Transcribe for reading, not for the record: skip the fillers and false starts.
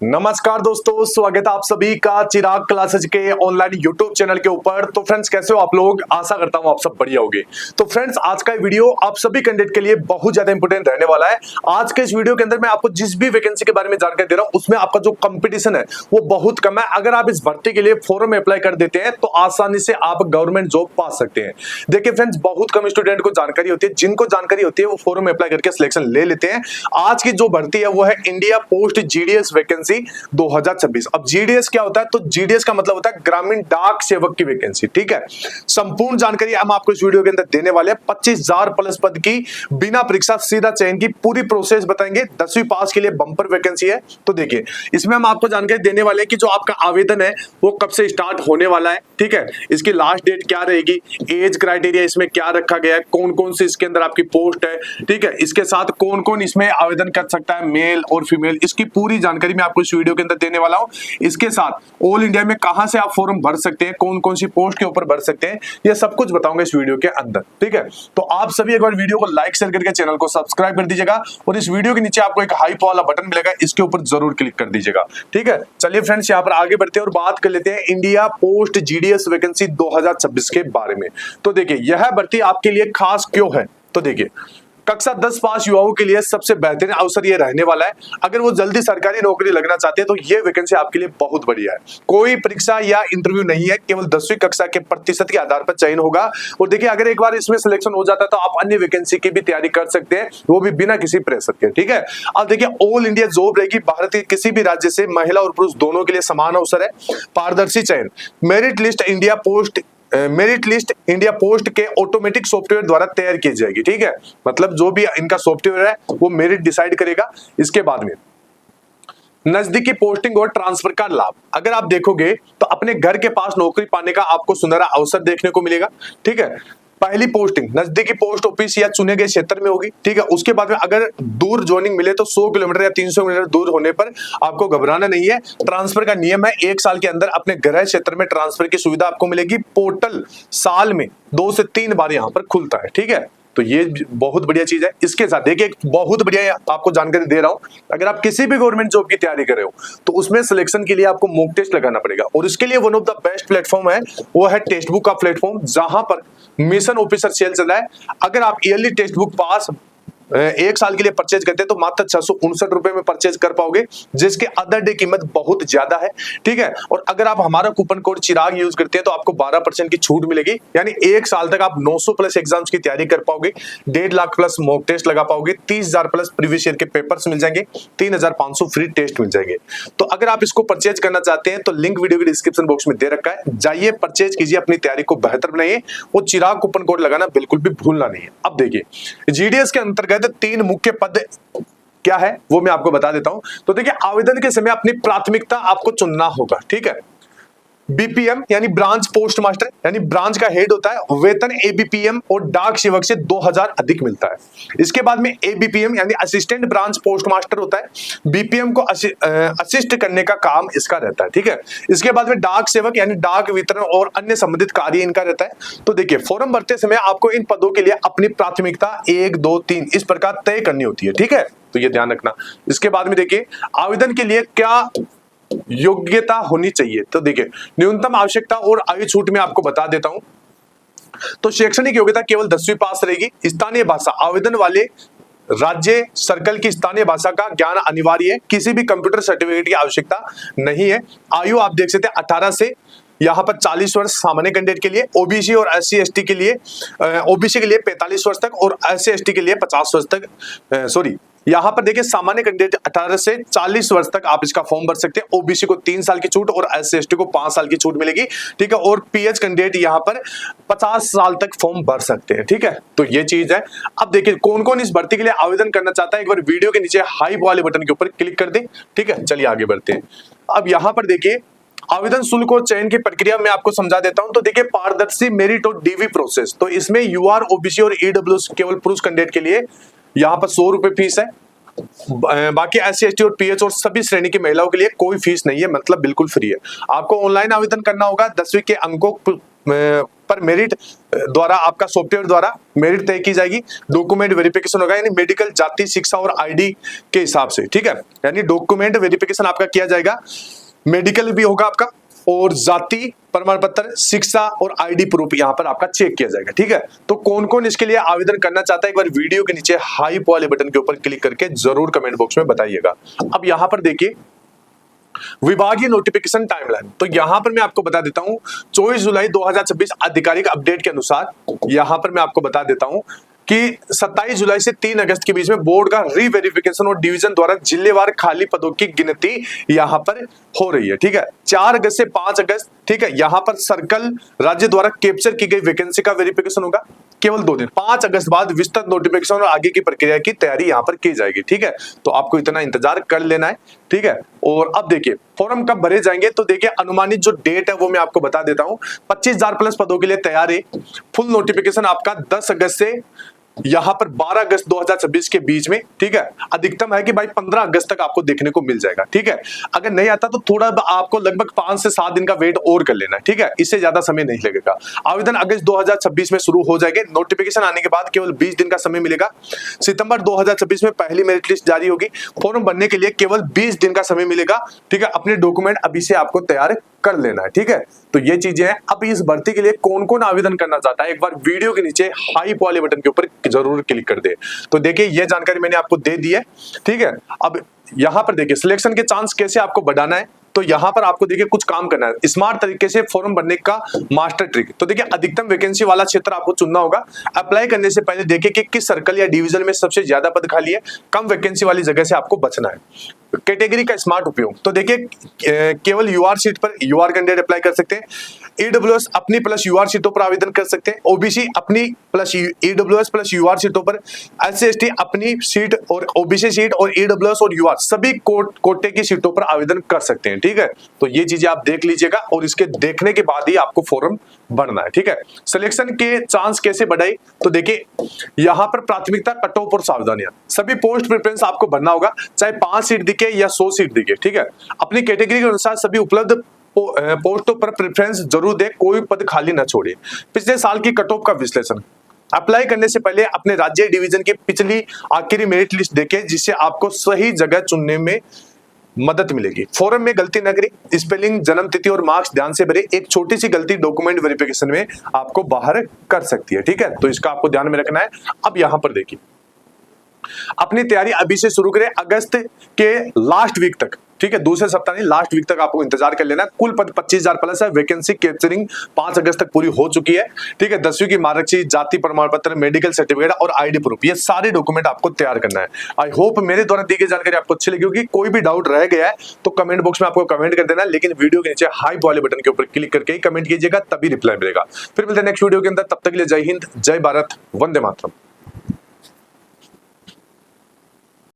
नमस्कार दोस्तों, स्वागत है आप सभी का चिराग क्लासेज के ऑनलाइन यूट्यूब चैनल के ऊपर। तो फ्रेंड्स, कैसे हो आप लोग? आशा करता हूं आप सब बढ़िया होंगे। तो फ्रेंड्स, आज का वीडियो आप सभी कैंडिडेट के लिए बहुत ज्यादा इंपॉर्टेंट रहने वाला है। आज के इस वीडियो के अंदर मैं आपको जिस भी वैकेंसी के बारे में जानकारी दे रहा हूं उसमें आपका जो कंपटीशन है वो बहुत कम है। अगर आप इस भर्ती के लिए फॉर्म अप्लाई कर देते हैं तो आसानी से आप गवर्नमेंट जॉब पा सकते हैं। देखिए फ्रेंड्स, बहुत कम स्टूडेंट को जानकारी होती है। जिनको जानकारी होती है वो फॉर्म अप्लाई करके सिलेक्शन ले लेते हैं। आज की जो भर्ती है वो है इंडिया पोस्ट जीडीएस वैकेंसी 2026। अब जीडीएस क्या होता है? तो जीडीएस का मतलब होता है ग्रामीण डाक सेवक की वैकेंसी। ठीक है, संपूर्ण जानकारी हम आपको इस वीडियो के अंदर देने वाले हैं। 25,000 प्लस पद की बिना परीक्षा सीधा चयन की पूरी प्रोसेस बताएंगे। 10वीं पास के लिए बम्पर वैकेंसी है। तो देखिए, इसमें हम आपको जानकारी देने वाले हैं कि जो आपका आवेदन है वो कब से स्टार्ट होने वाला है। ठीक है, इसकी लास्ट डेट क्या रहेगी, एज क्राइटेरिया इसमें क्या रखा गया है, कौन कौन से इसके अंदर आपकी पोस्ट है। ठीक है, इसके साथ कौन कौन इसमें आवेदन कर सकता है, मेल और फीमेल, इसकी पूरी जानकारी मैं आपको इस वीडियो के अंदर देने वाला हूं। इसके साथ ऑल इंडिया में कहां से आप फॉर्म भर सकते हैं, कौन कौन सी पोस्ट के ऊपर भर सकते हैं, ये सब कुछ बताऊंगा इस वीडियो के अंदर। ठीक है, तो आप सभी एक बार वीडियो को लाइक शेयर करके चैनल को सब्सक्राइब कर दीजिएगा और इस वीडियो के नीचे आपको एक हाइप वाला बटन मिलेगा, इसके ऊपर जरूर क्लिक कर दीजिएगा। ठीक है, चलिए फ्रेंड्स, यहाँ पर आगे बढ़ते हैं और बात कर लेते हैं इंडिया पोस्ट जीडीएस वैकेंसी 2026 के बारे में। तो देखिए, यह भर्ती आपके लिए खास क्यों है? तो देखिए, कक्षा 10 पास युवाओं के लिए सबसे बेहतरीन अवसर ये रहने वाला है। अगर वो जल्दी सरकारी नौकरी लगना चाहते हैं तो ये वैकेंसी आपके लिए बहुत बढ़िया है। कोई परीक्षा या इंटरव्यू नहीं है, केवल 10वीं कक्षा के प्रतिशत के आधार पर चयन होगा। और देखिए, अगर एक बार इसमें सिलेक्शन हो जाता है तो आप अन्य वैकेंसी की भी तैयारी कर सकते हैं, वो भी बिना किसी प्रेशर के। ठीक है, अब देखिए, ऑल इंडिया जॉब रहेगी। भारत के किसी भी राज्य से महिला और पुरुष दोनों के लिए समान अवसर है। पारदर्शी चयन, मेरिट लिस्ट इंडिया पोस्ट के ऑटोमेटिक सॉफ्टवेयर द्वारा तैयार की जाएगी। ठीक है, मतलब जो भी इनका सॉफ्टवेयर है वो मेरिट डिसाइड करेगा। इसके बाद में नजदीकी पोस्टिंग और ट्रांसफर का लाभ, अगर आप देखोगे तो अपने घर के पास नौकरी पाने का आपको सुनहरा अवसर देखने को मिलेगा। ठीक है, पहली पोस्टिंग नजदीकी पोस्ट ऑफिस या चुने गए क्षेत्र में होगी। ठीक है, उसके बाद में अगर दूर ज्वाइनिंग मिले तो 100 किलोमीटर या 300 किलोमीटर दूर होने पर आपको घबराना नहीं है। ट्रांसफर का नियम है, 1 साल के अंदर अपने गृह क्षेत्र में ट्रांसफर की सुविधा आपको मिलेगी। पोर्टल साल में 2 से 3 बार यहाँ पर खुलता है। ठीक है, तो ये बहुत बढ़िया चीज है। इसके साथ देखिए, एक बहुत बढ़िया आपको जानकारी दे रहा हूं। अगर आप किसी भी गवर्नमेंट जॉब की तैयारी कर रहे हो तो उसमें सिलेक्शन के लिए आपको मॉक टेस्ट लगाना पड़ेगा और इसके लिए one of the best platform है वो है टेक्स्ट बुक का प्लेटफॉर्म, जहां पर मिशन ऑफिसर सेल चल रहा है। अगर आप ईयरली टेक्स्ट बुक पास 1 साल के लिए परचेज करते हैं तो मात्र 659 रुपए में परचेज कर पाओगे, जिसके अदर डे कीमत बहुत ज्यादा है। ठीक है, और अगर आप हमारा कूपन कोड चिराग यूज करते हैं तो आपको 12% की छूट मिलेगी। यानी 1 साल तक आप 900 प्लस एग्जाम्स की तैयारी कर पाओगे, 1.5 लाख प्लस मॉक टेस्ट लगा पाओगे, 30,000 प्लस प्रीवियस ईयर के पेपर्स मिल जाएंगे, 3,500 फ्री टेस्ट मिल जाएंगे। तो अगर आप इसको परचेज करना चाहते हैं तो लिंक वीडियो के डिस्क्रिप्शन बॉक्स में दे रखा है, जाइए परचेज कीजिए, अपनी तैयारी को बेहतर बनाइए और चिराग कूपन कोड लगाना बिल्कुल भी भूलना नहीं है। अब देखिए, जीडीएस के अंतर्गत 3 मुख्य पद क्या है वो मैं आपको बता देता हूं। तो देखिए, आवेदन के समय अपनी प्राथमिकता आपको चुनना होगा। ठीक है, बीपीएम यानी ब्रांच पोस्ट मास्टर, यानी ब्रांच का हेड होता है। वेतन एबीपीएम और डाक सेवक से 2,000 अधिक मिलता है। इसके बाद में एबीपीएम यानी असिस्टेंट ब्रांच पोस्ट मास्टर होता है। बीपीएम को असिस्ट करने का काम इसका रहता है। ठीक है, इसके बाद में डाक सेवक यानी डाक वितरण और अन्य संबंधित कार्य इनका रहता है। तो देखिए, फॉर्म भरते समय आपको इन पदों के लिए अपनी प्राथमिकता 1, 2, 3 इस प्रकार तय करनी होती है। ठीक है, तो ये ध्यान रखना। इसके बाद में देखिए, आवेदन के लिए क्या योग्यता होनी चाहिए। तो देखिए, न्यूनतम आवश्यकता और आयु छूट में आपको बता देता हूं। तो शैक्षणिक योग्यता केवल 10वीं पास रहेगी। स्थानीय भाषा, आवेदन वाले राज्य सर्कल की स्थानीय भाषा का ज्ञान अनिवार्य है। किसी भी कंप्यूटर सर्टिफिकेट की आवश्यकता नहीं है। आयु आप देख सकते हैं 18 से यहाँ पर 40 वर्ष सामान्य कैंडिडेट के लिए, ओबीसी और एससी एसटी के लिए, ओबीसी के लिए 45 वर्ष तक और एससी एसटी के लिए 50 वर्ष तक, यहाँ पर देखिए, सामान्य कैंडिडेट 18 से 40 वर्ष तक आप इसका फॉर्म भर सकते हैं। ओबीसी को 3 साल की छूट और एससी एसटी को 5 साल की छूट मिलेगी। ठीक है, और पीएच कैंडिडेट यहाँ पर 50 साल तक फॉर्म भर सकते हैं। ठीक है, तो ये चीज है। अब देखिए, कौन कौन इस भर्ती के लिए आवेदन करना चाहता है, एक बार वीडियो के नीचे हाइप वाले बटन के ऊपर क्लिक कर दे। ठीक है, चलिए आगे बढ़ते हैं। अब यहाँ पर देखिए, आवेदन शुल्क और चयन की प्रक्रिया मैं आपको समझा देता हूं। तो देखिए, पारदर्शी मेरिट और डीवी प्रोसेस, तो इसमें यूआर, ओबीसी और ईडब्ल्यूएस केवल पुरुष कैंडिडेट के लिए यहाँ पर 100 रुपए फीस है। बाकी एससी एसटी और पीएच और सभी श्रेणी की महिलाओं के लिए कोई फीस नहीं है, मतलब बिल्कुल फ्री है। आपको ऑनलाइन आवेदन करना होगा। 10वीं के अंकों पर मेरिट द्वारा आपका सॉफ्टवेयर द्वारा मेरिट तय की जाएगी। डॉक्यूमेंट वेरिफिकेशन होगा यानी मेडिकल, जाति, शिक्षा और आईडी के हिसाब से, ठीक है। यानी डॉक्यूमेंट वेरिफिकेशन आपका किया जाएगा, मेडिकल भी होगा आपका और जाति प्रमाण पत्र, शिक्षा और आईडी प्रूफ यहाँ पर आपका चेक किया जाएगा, ठीक है। तो कौन कौन इसके लिए आवेदन करना चाहता है एक बार वीडियो के नीचे हाइप वाले बटन के ऊपर क्लिक करके जरूर कमेंट बॉक्स में बताइएगा। अब यहाँ पर देखिए विभागीय नोटिफिकेशन टाइमलाइन, तो यहां पर मैं आपको बता देता हूं 24 जुलाई 2026 आधिकारिक अपडेट के अनुसार यहां पर मैं आपको बता देता हूं कि 27 जुलाई से 3 अगस्त के बीच में बोर्ड का रीवेरिफिकेशन और डिवीजन द्वारा जिलेवार खाली पदों की गिनती यहां पर हो रही है, ठीक है। 4 अगस्त से 5 अगस्त, ठीक है, यहां पर सर्कल राज्य द्वारा कैप्चर की गई वैकेंसी का वेरिफिकेशन होगा केवल 2 दिन। 5 अगस्त बाद विस्तृत नोटिफिकेशन और आगे की प्रक्रिया की तैयारी यहां पर की जाएगी, ठीक है। तो आपको इतना इंतजार कर लेना है, ठीक है। और अब देखिए फॉर्म कब भरे जाएंगे, तो देखिए अनुमानित जो डेट है वो मैं आपको बता देता हूं। 25,000 प्लस पदों के लिए तैयार है। फुल नोटिफिकेशन आपका 10 अगस्त से यहां पर 12 अगस्त 2026 के बीच में, ठीक है। अधिकतम है कि भाई 15 अगस्त तक आपको देखने को मिल जाएगा, ठीक है। अगर नहीं आता तो थोड़ा आपको लगभग 5 से 7 दिन का वेट और कर लेना है, ठीक है। इससे ज्यादा समय नहीं लगेगा। आवेदन अगस्त 2026 में शुरू हो जाएंगे। नोटिफिकेशन आने के बाद केवल 20 दिन का समय मिलेगा। सितंबर 2026 में पहली मेरिट लिस्ट जारी होगी। फॉर्म भरने के लिए केवल 20 दिन का समय मिलेगा, ठीक है। अपने डॉक्यूमेंट अभी से आपको तैयार कर लेना है, ठीक है। तो ये चीजें हैं। अब इस भर्ती के लिए कौन कौन आवेदन करना चाहता है एक बार वीडियो के नीचे हाइप वाले बटन के ऊपर जरूर क्लिक कर दे। तो देखिए ये जानकारी मैंने आपको दे दी है, ठीक है। अब यहां पर देखिए सिलेक्शन के चांस कैसे आपको बढ़ाना है, तो यहां पर आपको देखिए कुछ काम करना है स्मार्ट तरीके से फॉर्म भरने का मास्टर ट्रिक। तो देखिए अधिकतम वैकेंसी वाला क्षेत्र आपको चुनना होगा। अप्लाई करने से पहले देखिए कि किस सर्कल या डिवीजन में सबसे ज्यादा पद खाली है। कम वैकेंसी वाली जगह से आपको बचना है। कैटेगरी का स्मार्ट उपयोग, तो देखिए केवल यूआर सीट पर यूआर कैंडिडेट अप्लाई कर सकते हैं। ईडब्ल्यूएस अपनी प्लस यूआर सीटों पर आवेदन कर सकते हैं। ओबीसी अपनी प्लस ईडब्ल्यूएस प्लस यूआर सीटों पर, एससी एसटी अपनी सीट और ओबीसी सीट और ईडब्ल्यूएस और यूआर सभी कोटे की सीटों पर आवेदन कर सकते हैं, ठीक है। तो ये चीजें आप देख लीजिएगा और इसके देखने के बाद ही आपको फॉर्म भरना है, ठीक है। सिलेक्शन के चांस कैसे बढ़ाई, तो देखिए यहां पर प्राथमिकता, कट ऑफ और सावधानियां, सभी पोस्ट प्रेफरेंस आपको भरना होगा, चाहे 5 सीट दिखे या 100 सीट दिखे, ठीक है। अपनी कैटेगरी के अनुसार सभी उपलब्ध पोस्टों पर प्रेफरेंस जरूर दे, कोई पद खाली न छोड़े। पिछले साल की कट ऑफ का विश्लेषण, अप्लाई करने से पहले अपने राज्य डिवीजन की पिछली आखिरी मेरिट लिस्ट देखें जिससे आपको सही जगह चुनने में मदद मिलेगी। फॉर्म में गलती न करें, स्पेलिंग, जन्म तिथि और मार्क्स ध्यान से भरें। एक छोटी सी गलती डॉक्यूमेंट वेरिफिकेशन में आपको बाहर कर सकती है, ठीक है। तो इसका आपको ध्यान में रखना है। अब यहां पर देखिए अपनी तैयारी अभी से शुरू करें अगस्त के लास्ट वीक तक, ठीक है। दूसरे सप्ताह नहीं, लास्ट वीक तक आपको इंतजार कर लेना। कुल पद 25,000 प्लस है। वैकेंसी कैप्चरिंग 5 अगस्त तक पूरी हो चुकी है, ठीक है। 10वीं की मार्कशीट, जाति प्रमाण पत्र, मेडिकल सर्टिफिकेट और आईडी प्रूफ, ये सारे डॉक्यूमेंट आपको तैयार करना है। आई होप मेरे द्वारा दी गई जानकारी आपको अच्छी लगी होगी। कोई भी डाउट रह गया है तो कमेंट बॉक्स में आपको कमेंट कर देना, लेकिन वीडियो के नीचे हाइप वाले बटन के ऊपर क्लिक करके ही कमेंट कीजिएगा, तभी रिप्लाई मिलेगा। फिर मिलते हैं नेक्स्ट वीडियो के अंदर, तब तक के लिए जय हिंद, जय भारत, वंदे मातरम।